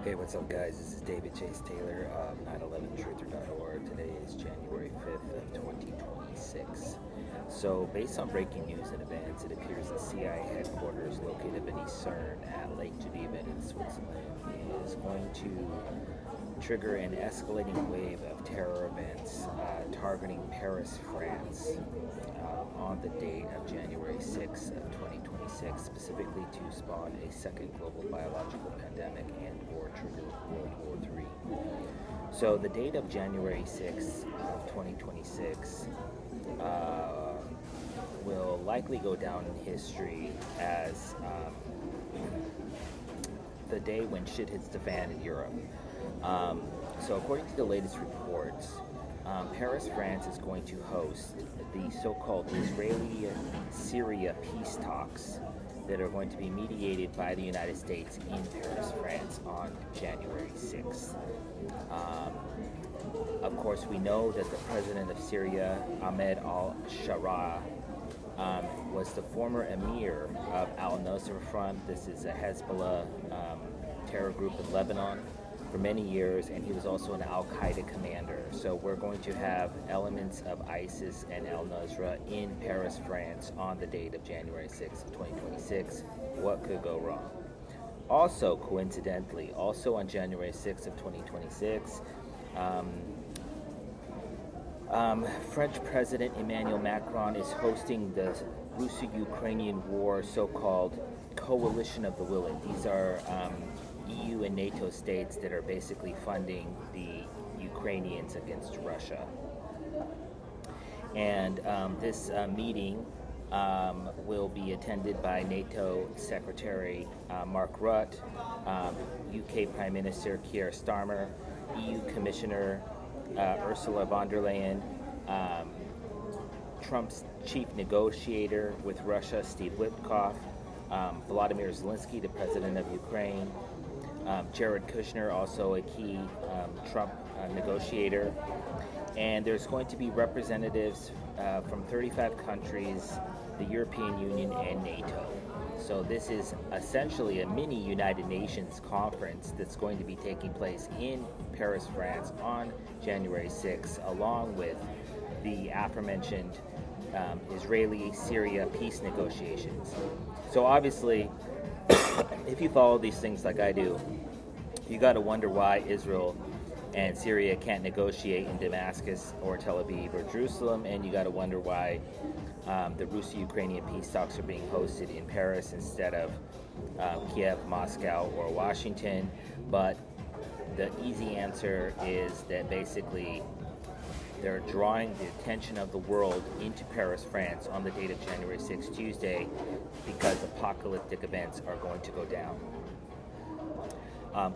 Hey, what's up, guys? This is David Chase Taylor of 911truther.org. Today is January 5th of 2026. So, based on breaking news in advance, it appears the CIA headquarters located beneath CERN at Lake Geneva in Switzerland is going to trigger an escalating wave of terror events targeting Paris, France, on the date of January 6th of 2026, specifically to spawn a second global biological pandemic and or trigger World War III. So the date of January 6th of 2026 will likely go down in history as the day when shit hits the fan in Europe. So according to the latest reports, Paris, France is going to host the so-called Israeli-Syria peace talks that are going to be mediated by the United States in Paris, France on January 6th. Of course, we know that the president of Syria, Ahmed al-Sharaa, was the former emir of al-Nusra Front. This is a Hezbollah terror group in Lebanon for many years, and he was also an al-Qaeda commander. So we're going to have elements of ISIS and al-Nusra in Paris, France on the date of January 6th of 2026. What could go wrong? Also, coincidentally, also on January 6th of 2026, French President Emmanuel Macron is hosting the Russo-Ukrainian War, so-called Coalition of the Willing. These are EU and NATO states that are basically funding the Ukrainians against Russia. And this meeting will be attended by NATO Secretary Mark Rutte, UK Prime Minister Keir Starmer, EU Commissioner Ursula von der Leyen, Trump's chief negotiator with Russia, Steve Witkoff, Volodymyr Zelensky, the president of Ukraine, Jared Kushner, also a key Trump negotiator. And there's going to be representatives from 35 countries, the European Union, and NATO. So this is essentially a mini United Nations conference that's going to be taking place in Paris, France on January 6th, along with the aforementioned Israeli-Syria peace negotiations. So obviously, if you follow these things like I do, you got to wonder why Israel and Syria can't negotiate in Damascus or Tel Aviv or Jerusalem, and you got to wonder why the Russo-Ukrainian peace talks are being hosted in Paris instead of Kiev, Moscow, or Washington. But the easy answer is that basically they're drawing the attention of the world into Paris, France on the date of January 6th, Tuesday, because apocalyptic events are going to go down.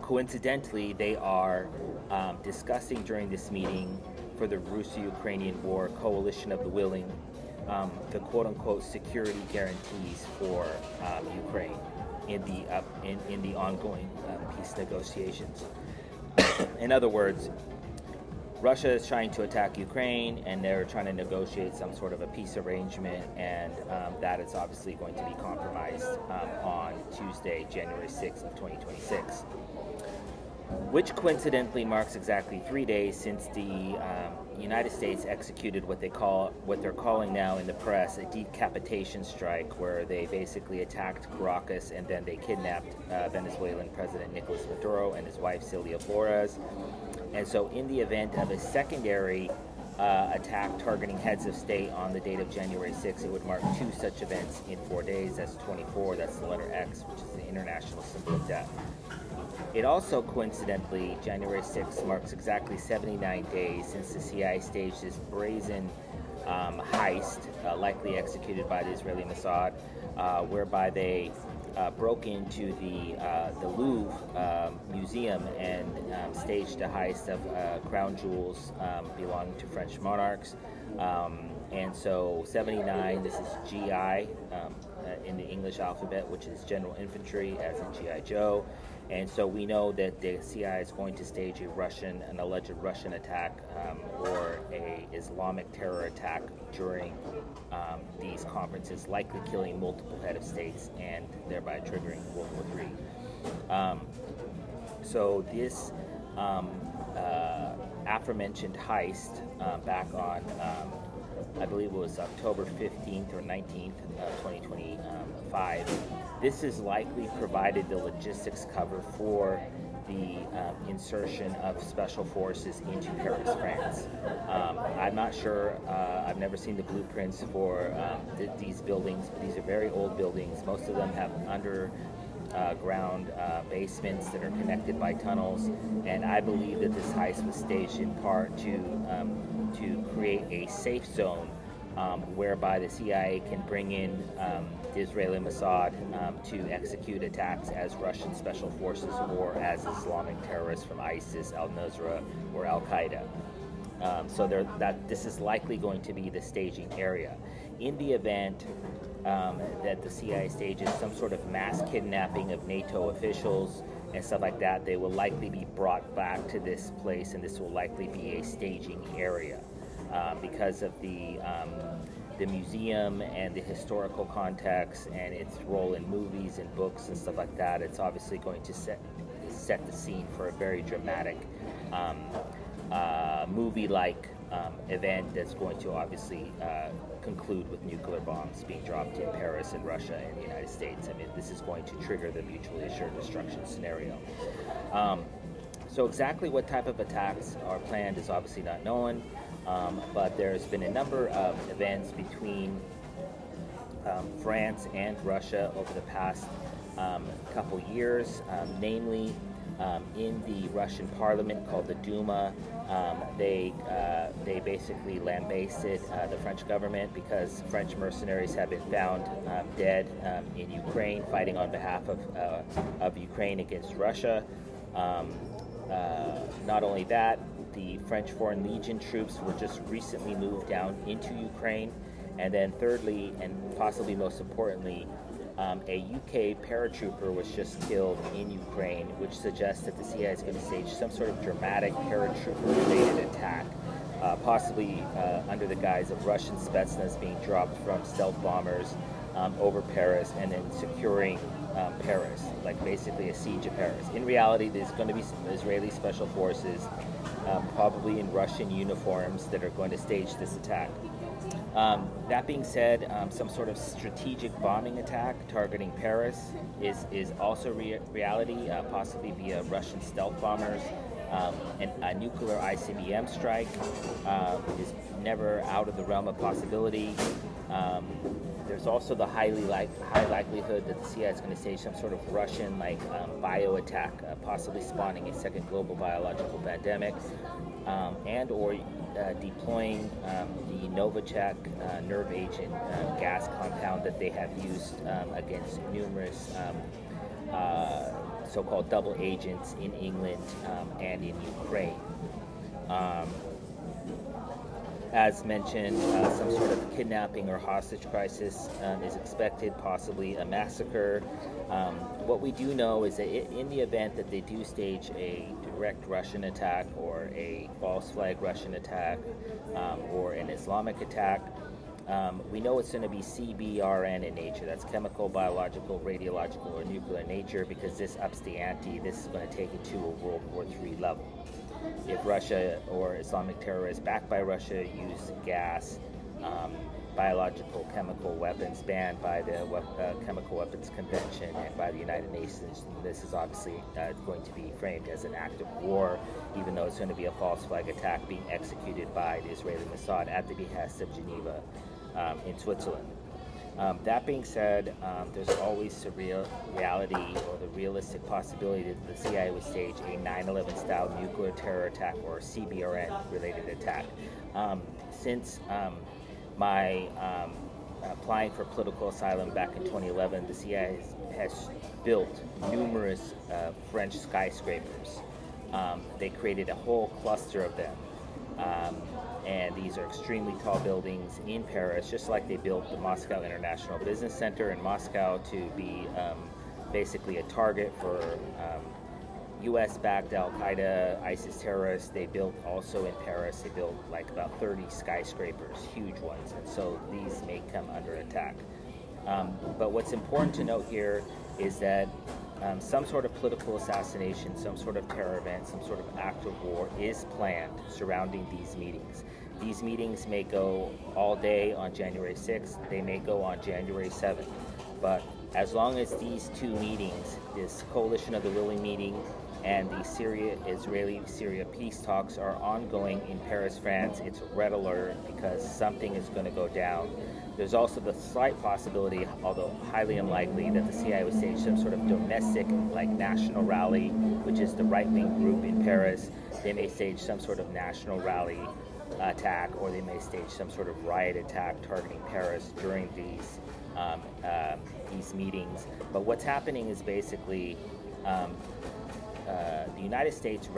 Coincidentally, they are discussing during this meeting for the Russo-Ukrainian War Coalition of the Willing, the quote-unquote security guarantees for Ukraine in the ongoing peace negotiations. In other words, Russia is trying to attack Ukraine, and they're trying to negotiate some sort of a peace arrangement, and that is obviously going to be compromised on Tuesday, January 6th of 2026, which coincidentally marks exactly 3 days since the United States executed what they're calling now in the press a decapitation strike, where they basically attacked Caracas and then they kidnapped Venezuelan President Nicolas Maduro and his wife Celia Flores. And so in the event of a secondary attack targeting heads of state on the date of January 6th, it would mark two such events in 4 days. That's 24, that's the letter X, which is the international symbol of death. It also, coincidentally, January 6th marks exactly 79 days since the CIA staged this brazen heist, likely executed by the Israeli Mossad, whereby they broke into the Louvre Museum and staged a heist of crown jewels belonging to French monarchs. And so 79, this is GI in the English alphabet, which is General Infantry, as in G.I. Joe. And so we know that the CIA is going to stage an alleged Russian attack or a Islamic terror attack during these conferences, likely killing multiple head of states and thereby triggering World War III. So this aforementioned heist back on, I believe it was October 15th or 19th, 2025, this is likely provided the logistics cover for the insertion of special forces into Paris, France. I'm not sure, I've never seen the blueprints for these buildings, but these are very old buildings. Most of them have underground basements that are connected by tunnels, and I believe that this heist was staged in part to create a safe zone whereby the CIA can bring in the Israeli Mossad to execute attacks as Russian special forces or as Islamic terrorists from ISIS, al-Nusra, or al-Qaeda. So this is likely going to be the staging area. In the event that the CIA stages some sort of mass kidnapping of NATO officials and stuff like that, they will likely be brought back to this place, and this will likely be a staging area. Because of the museum and the historical context and its role in movies and books and stuff like that, it's obviously going to set the scene for a very dramatic movie-like event that's going to obviously conclude with nuclear bombs being dropped in Paris and Russia and the United States. I mean, this is going to trigger the mutually assured destruction scenario. So exactly what type of attacks are planned is obviously not known. But there's been a number of events between France and Russia over the past couple years, namely in the Russian parliament called the Duma. They basically lambasted the French government because French mercenaries have been found dead in Ukraine, fighting on behalf of Ukraine against Russia. Not only that, the French Foreign Legion troops were just recently moved down into Ukraine. And then thirdly, and possibly most importantly, a UK paratrooper was just killed in Ukraine, which suggests that the CIA is going to stage some sort of dramatic paratrooper-related attack, possibly under the guise of Russian Spetsnaz being dropped from stealth bombers over Paris and then securing Paris, like basically a siege of Paris. In reality, there's going to be Israeli special forces, probably in Russian uniforms, that are going to stage this attack. That being said, some sort of strategic bombing attack targeting Paris is also reality, possibly via Russian stealth bombers. And a nuclear ICBM strike is never out of the realm of possibility. There's also the high likelihood that the CIA is going to stage some sort of Russian bio attack, possibly spawning a second global biological pandemic, and or deploying the Novichok nerve agent gas compound that they have used against numerous so-called double agents in England and in Ukraine. As mentioned, some sort of kidnapping or hostage crisis is expected, possibly a massacre. What we do know is that in the event that they do stage a direct Russian attack or a false flag Russian attack or an Islamic attack, we know it's going to be CBRN in nature. That's chemical, biological, radiological, or nuclear nature, because this ups the ante. This is going to take it to a World War III level. If Russia or Islamic terrorists backed by Russia use gas, biological, chemical weapons banned by the Chemical Weapons Convention and by the United Nations, this is obviously going to be framed as an act of war, even though it's going to be a false flag attack being executed by the Israeli Mossad at the behest of Geneva in Switzerland. That being said, there's always a reality or the realistic possibility that the CIA would stage a 9/11 style nuclear terror attack or a CBRN related attack. Since my applying for political asylum back in 2011, the CIA has built numerous French skyscrapers. They created a whole cluster of them. And these are extremely tall buildings in Paris, just like they built the Moscow International Business Center in Moscow to be basically a target for U.S.-backed Al-Qaeda, ISIS terrorists. They built also in Paris, they built like about 30 skyscrapers, huge ones, and so these may come under attack. But what's important to note here is that some sort of political assassination, some sort of terror event, some sort of act of war is planned surrounding these meetings. These meetings may go all day on January 6th, they may go on January 7th, but as long as these two meetings, this Coalition of the Willing meeting and the Israeli-Syria peace talks, are ongoing in Paris, France, it's red alert because something is going to go down. There's also the slight possibility, although highly unlikely, that the CIA would stage some sort of domestic, like national rally, which is the right-wing group in Paris. They may stage some sort of national rally attack, or they may stage some sort of riot attack targeting Paris during these meetings. But what's happening is basically the United States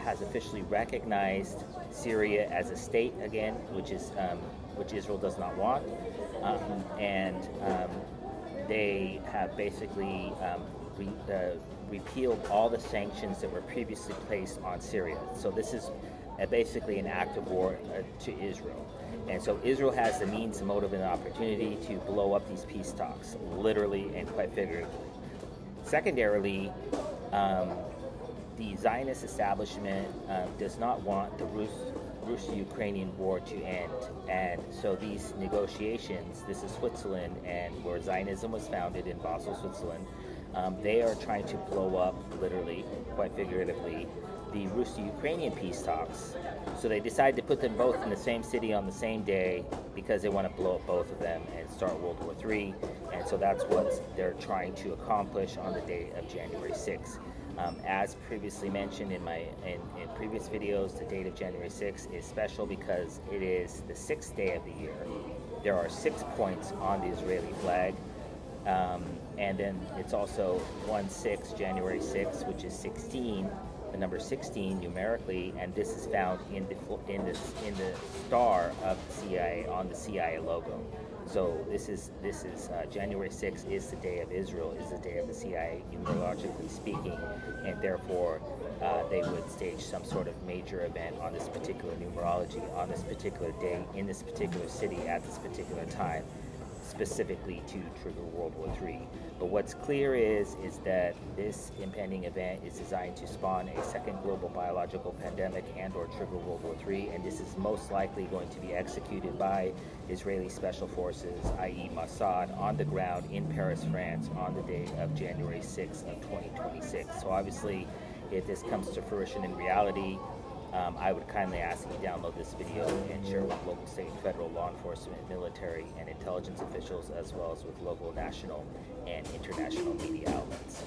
has officially recognized Syria as a state again, which Israel does not want, and they have basically repealed all the sanctions that were previously placed on Syria. So this is basically an act of war to Israel. And so Israel has the means, the motive, and the opportunity to blow up these peace talks, literally and quite figuratively. Secondarily, the Zionist establishment does not want the Russo-Ukrainian war to end. And so these negotiations, this is Switzerland, and where Zionism was founded in Basel, Switzerland, they are trying to blow up, literally, quite figuratively, the Russo-Ukrainian peace talks. So they decided to put them both in the same city on the same day because they want to blow up both of them and start World War III. And so that's what they're trying to accomplish on the day of January 6th. As previously mentioned in previous videos, the date of January 6th is special because it is the 6th day of the year. There are 6 points on the Israeli flag. And then it's also 1/6, January 6th, which is 16, the number 16 numerically, and this is found in the star of the CIA on the CIA logo. So this is January 6th is the day of Israel, is the day of the CIA, numerologically speaking, and therefore they would stage some sort of major event on this particular numerology, on this particular day, in this particular city, at this particular time, specifically to trigger World War III. But what's clear is that this impending event is designed to spawn a second global biological pandemic and or trigger World War III, and this is most likely going to be executed by Israeli Special Forces, i.e. Mossad, on the ground in Paris, France, on the day of January 6th of 2026. So obviously, if this comes to fruition in reality, I would kindly ask that you download this video and share with local, state, and federal law enforcement, military, and intelligence officials, as well as with local, national, and international media outlets.